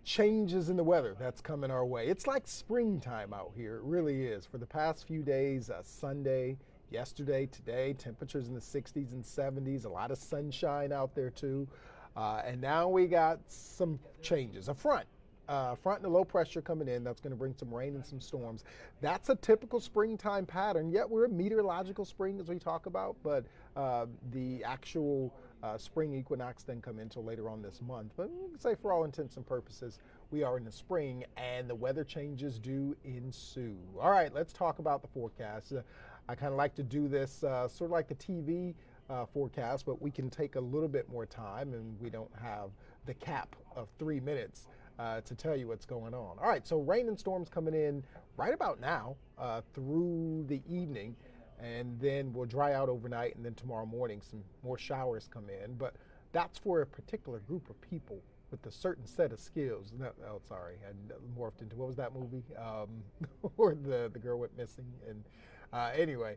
changes in the weather that's coming our way. It's like springtime out here. It really is. For the past few days, Sunday, yesterday, today, temperatures in the 60s and 70s, a lot of sunshine out there too. And now we got some changes. A front and a low pressure coming in that's going to bring some rain and some storms. That's a typical springtime pattern. Yet we're a meteorological spring as we talk about, but the actual spring equinox didn't come in until later on this month. But we can say for all intents and purposes, we are in the spring and the weather changes do ensue. All right, let's talk about the forecast. I kind of like to do this sort of like the TV forecast, but we can take a little bit more time and we don't have the cap of 3 minutes to tell you what's going on. All right, so rain and storms coming in right about now through the evening, and then we'll dry out overnight, and then tomorrow morning some more showers come in. But that's for a particular group of people with a certain set of skills. No, oh, sorry, I morphed into what was that movie? Where the girl went missing. And anyway,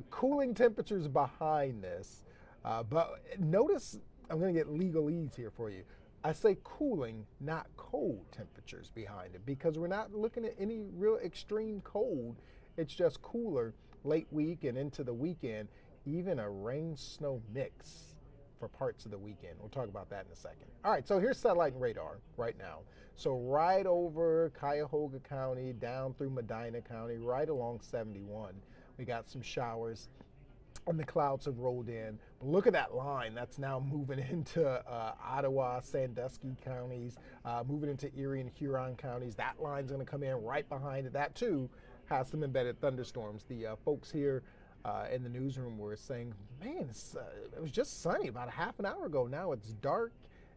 cooling temperatures behind this. But notice I'm going to get legalese here for you. I say cooling, not cold temperatures behind it, because we're not looking at any real extreme cold. It's just cooler late week and into the weekend, even a rain snow mix for parts of the weekend. We'll talk about that in a second. All right, so here's satellite and radar right now. So right over Cuyahoga County, down through Medina County, right along 71, we got some showers and the clouds have rolled in. But look at that line that's now moving into Ottawa, Sandusky counties, moving into Erie and Huron counties. That line's going to come in right behind it. That too has some embedded thunderstorms. The folks here in the newsroom were saying, man, it was just sunny about a half an hour ago. Now it's dark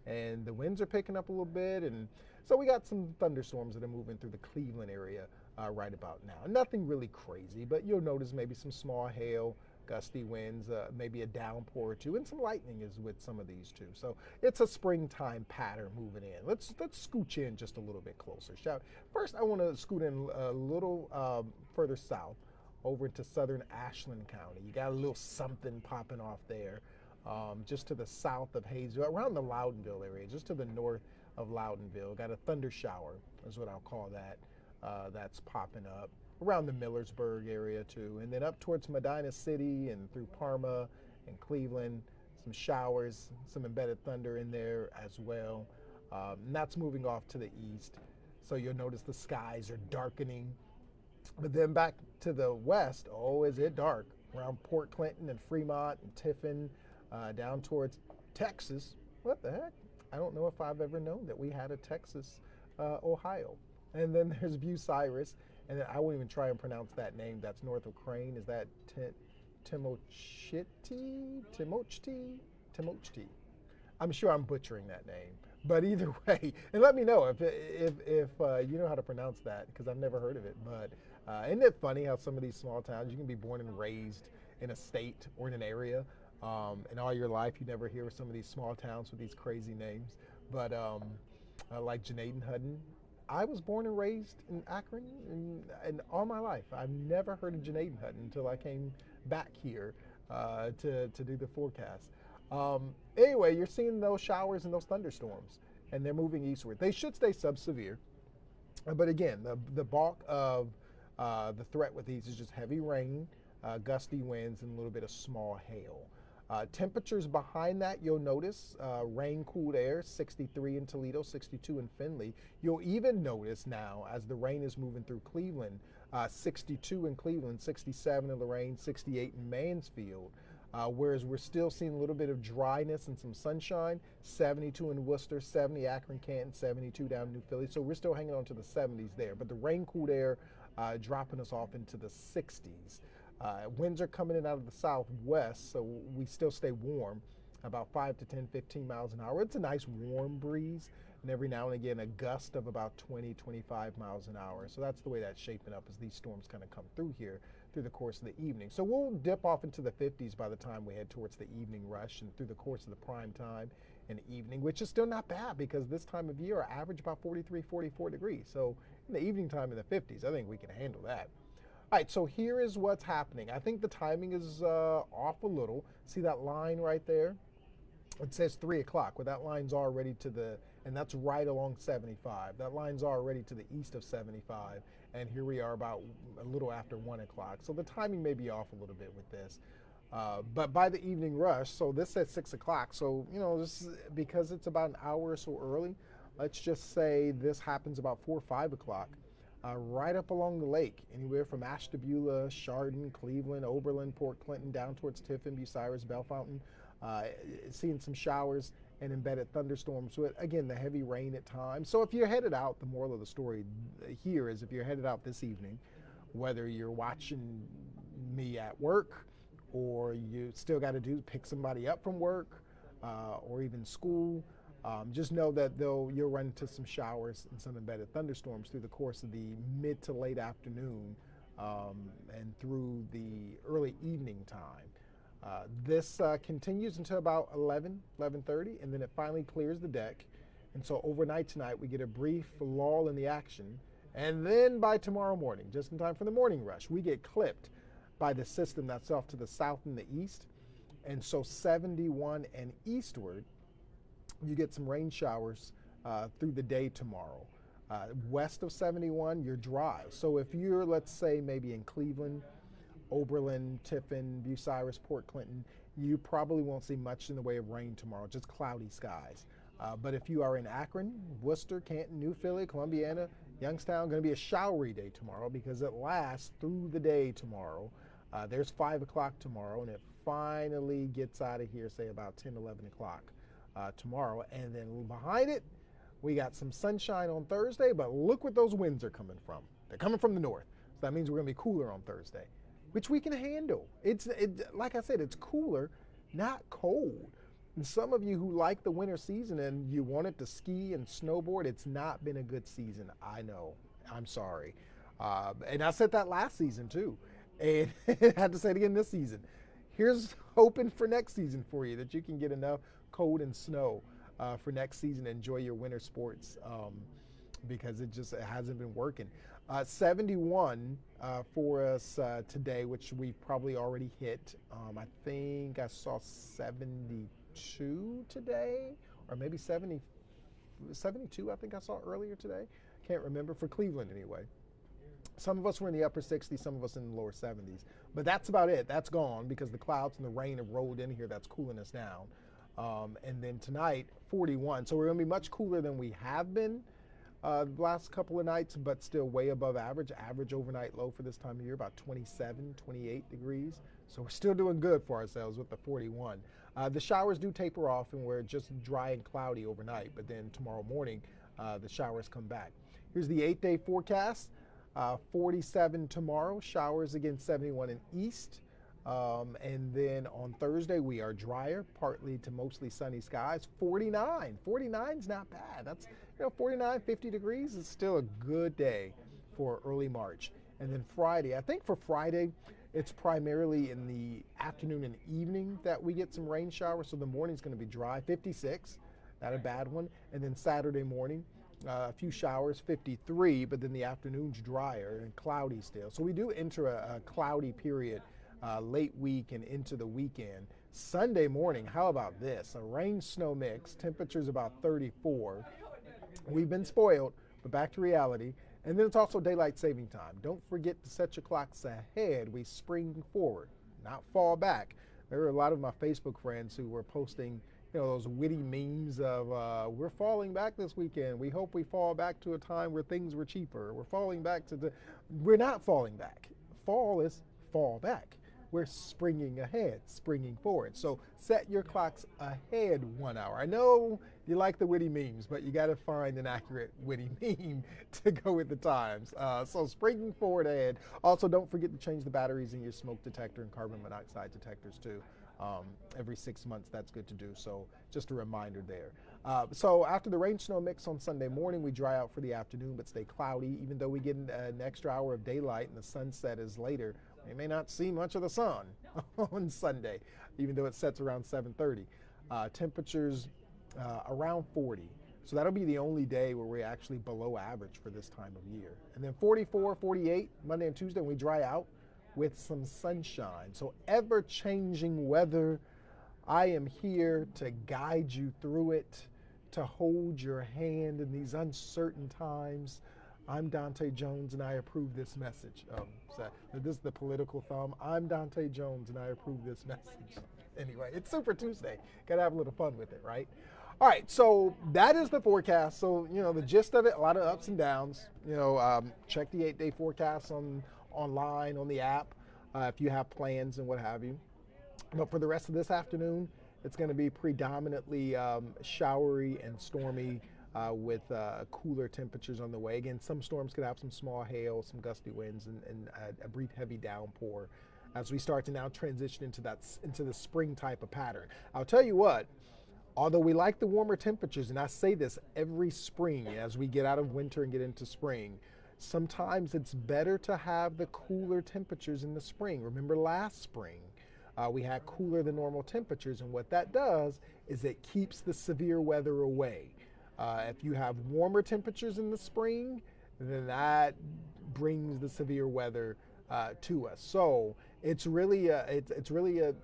and the winds are picking up a little bit. And so we got some thunderstorms that are moving through the Cleveland area right about now. Nothing really crazy, but you'll notice maybe some small hail, gusty winds, maybe a downpour or two, and some lightning is with some of these too. So it's a springtime pattern moving in. Let's scooch in just a little bit closer. First, I want to scoot in a little further south over into southern Ashland County. You got a little something popping off there, just to the south of Hayesville, around the Loudonville area, just to the north of Loudonville. Got a thunder shower, is what I'll call that. That's popping up around the Millersburg area too, and then up towards Medina City and through Parma and Cleveland, some showers, some embedded thunder in there as well. And that's moving off to the east, so you'll notice the skies are darkening. But then back to the west, oh, is it dark around Port Clinton and Fremont and Tiffin, down towards Texas. What the heck? I don't know if I've ever known that we had a Texas, Ohio. And then there's Bucyrus. And then I won't even try and pronounce that name. That's north of Crane. Is that Timochti? Timochti. I'm sure I'm butchering that name. But either way, and let me know if you know how to pronounce that, because I've never heard of it. But isn't it funny how some of these small towns, you can be born and raised in a state or in an area, and all your life you never hear of some of these small towns with these crazy names. But like Janaden Hutton, I was born and raised in Akron, and all my life I've never heard of Janaden Hutton until I came back here to do the forecast. Anyway, you're seeing those showers and those thunderstorms, and they're moving eastward. They should stay sub-severe, but again, the bulk of the threat with these is just heavy rain, gusty winds, and a little bit of small hail. Temperatures behind that, you'll notice rain cooled air, 63 in Toledo, 62 in Findlay. You'll even notice now as the rain is moving through Cleveland, 62 in Cleveland, 67 in Lorain, 68 in Mansfield. Whereas we're still seeing a little bit of dryness and some sunshine, 72 in Worcester, 70 Akron, Canton, 72 down in New Philly. So we're still hanging on to the 70s there. But the rain cooled air dropping us off into the 60s. Winds are coming in out of the southwest, so we still stay warm, about 5 to 10, 15 miles an hour. It's a nice warm breeze, and every now and again a gust of about 20, 25 miles an hour. So that's the way that's shaping up as these storms kind of come through here through the course of the evening. So we'll dip off into the 50s by the time we head towards the evening rush and through the course of the prime time in the evening, which is still not bad because this time of year our average about 43, 44 degrees. So in the evening time in the 50s, I think we can handle that. All right, so here is what's happening. I think the timing is off a little. See that line right there? It says 3 o'clock. Well, that line's already to the and that's right along 75. That line's already to the east of 75, and here we are about a little after 1 o'clock. So the timing may be off a little bit with this. But by the evening rush, so this at 6 o'clock, so, this is, because it's about an hour or so early, let's just say this happens about 4 or 5 o'clock. Right up along the lake, anywhere from Ashtabula, Chardon, Cleveland, Oberlin, Port Clinton, down towards Tiffin, Bucyrus, Bellefontaine, seeing some showers and embedded thunderstorms with, again, the heavy rain at times. So if you're headed out, the moral of the story here is if you're headed out this evening, whether you're watching me at work or you still got to pick somebody up from work or even school, just know that you'll run into some showers and some embedded thunderstorms through the course of the mid to late afternoon and through the early evening time. This continues until about 11:30, and then it finally clears the deck. And so overnight tonight, we get a brief lull in the action. And then by tomorrow morning, just in time for the morning rush, we get clipped by the system that's off to the south and the east. And so 71 and eastward, you get some rain showers through the day tomorrow. West of 71, you're dry. So if you're, let's say, maybe in Cleveland, Oberlin, Tiffin, Bucyrus, Port Clinton, you probably won't see much in the way of rain tomorrow, just cloudy skies. But if you are in Akron, Worcester, Canton, New Philly, Columbiana, Youngstown, going to be a showery day tomorrow because it lasts through the day tomorrow. There's 5 o'clock tomorrow, and it finally gets out of here, say, about 10, 11 o'clock. Tomorrow, and then behind it we got some sunshine on Thursday, but look what those winds are coming from. They're coming from the north, so that means we're going to be cooler on Thursday, which we can handle. Like I said, it's cooler, not cold. And some of you who like the winter season and you wanted to ski and snowboard, it's not been a good season. I know, I'm sorry, and I said that last season too, and I had to say it again this season. Here's hoping for next season for you that you can get enough cold and snow for next season to enjoy your winter sports because it hasn't been working. 71 for us today, which we probably already hit. I think I saw 72 today, or maybe 72 I think I saw earlier today. Can't remember, for Cleveland anyway. Some of us were in the upper 60s, some of us in the lower 70s. But that's about it. That's gone because the clouds and the rain have rolled in here. That's cooling us down. And then tonight, 41. So we're going to be much cooler than we have been the last couple of nights, but still way above average. Average overnight low for this time of year, about 27, 28 degrees. So we're still doing good for ourselves with the 41. The showers do taper off, and we're just dry and cloudy overnight. But then tomorrow morning, the showers come back. Here's the 8-day forecast. 47 tomorrow, showers again 71 in east. And then on Thursday, we are drier, partly to mostly sunny skies. 49. 49 is not bad. That's, 49, 50 degrees is still a good day for early March. And then Friday, I think for Friday, it's primarily in the afternoon and evening that we get some rain showers. So the morning's going to be dry, 56, not a bad one. And then Saturday morning, a few showers, 53, but then the afternoon's drier and cloudy still. So we do enter a cloudy period late week and into the weekend. Sunday morning, how about this? A rain-snow mix, temperatures about 34. We've been spoiled, but back to reality. And then it's also daylight saving time. Don't forget to set your clocks ahead. We spring forward, not fall back. There are a lot of my Facebook friends who were posting those witty memes of we're falling back this weekend. We hope we fall back to a time where things were cheaper. We're falling back we're not falling back. Fall is fall back. We're springing ahead, springing forward. So set your clocks ahead 1 hour. I know you like the witty memes, but you got to find an accurate witty meme to go with the times. So springing forward ahead. Also, don't forget to change the batteries in your smoke detector and carbon monoxide detectors too. Every 6 months, that's good to do. So just a reminder there. So after the rain snow mix on Sunday morning, we dry out for the afternoon, but stay cloudy. Even though we get an extra hour of daylight and the sunset is later, we may not see much of the sun on Sunday, even though it sets around 7:30. Temperatures around 40. So that'll be the only day where we're actually below average for this time of year. And then 44, 48, Monday and Tuesday, we dry out with some sunshine. So ever-changing weather. I am here to guide you through it, to hold your hand in these uncertain times. I'm Dontae Jones, and I approve this message. So this is the political thumb. I'm Dontae Jones, and I approve this message. Anyway, it's Super Tuesday. Got to have a little fun with it, right? All right, so that is the forecast. So, the gist of it, a lot of ups and downs. Check the 8-day forecast online on the app if you have plans and what have you. But for the rest of this afternoon, it's going to be predominantly showery and stormy with cooler temperatures on the way. Again, some storms could have some small hail, some gusty winds, and a brief heavy downpour as we start to now transition into the spring type of pattern. I'll tell you what, although we like the warmer temperatures, and I say this every spring as we get out of winter and get into spring, sometimes it's better to have the cooler temperatures in the spring. Remember last spring, we had cooler than normal temperatures, and what that does is it keeps the severe weather away. If you have warmer temperatures in the spring, then that brings the severe weather to us. So it's really a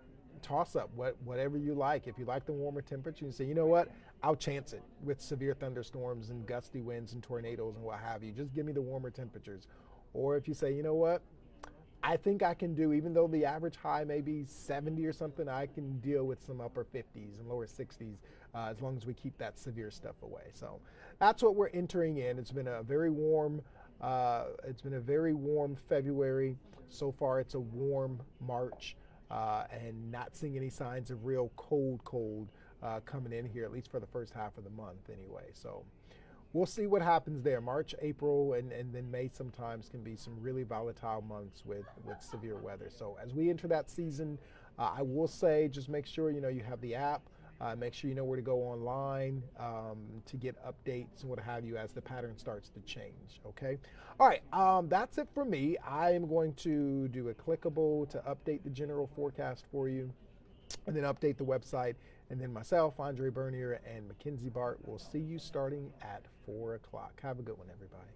toss-up. Whatever you like. If you like the warmer temperature, you say, you know what, I'll chance it with severe thunderstorms and gusty winds and tornadoes and what have you. Just give me the warmer temperatures. Or if you say, you know what, I think I can do, even though the average high may be 70 or something, I can deal with some upper 50s and lower 60s as long as we keep that severe stuff away. So that's what we're entering in. It's been a very warm February. So far, it's a warm March, and not seeing any signs of real cold coming in here, at least for the first half of the month anyway. So we'll see what happens there. March, April, and then May sometimes can be some really volatile months with severe weather. So as we enter that season, I will say just make sure you have the app. Make sure you know where to go online to get updates and what have you as the pattern starts to change, okay? All right, that's it for me. I am going to do a clickable to update the general forecast for you and then update the website. And then myself, Andre Bernier, and Mackenzie Bart will see you starting at 4 o'clock. Have a good one, everybody.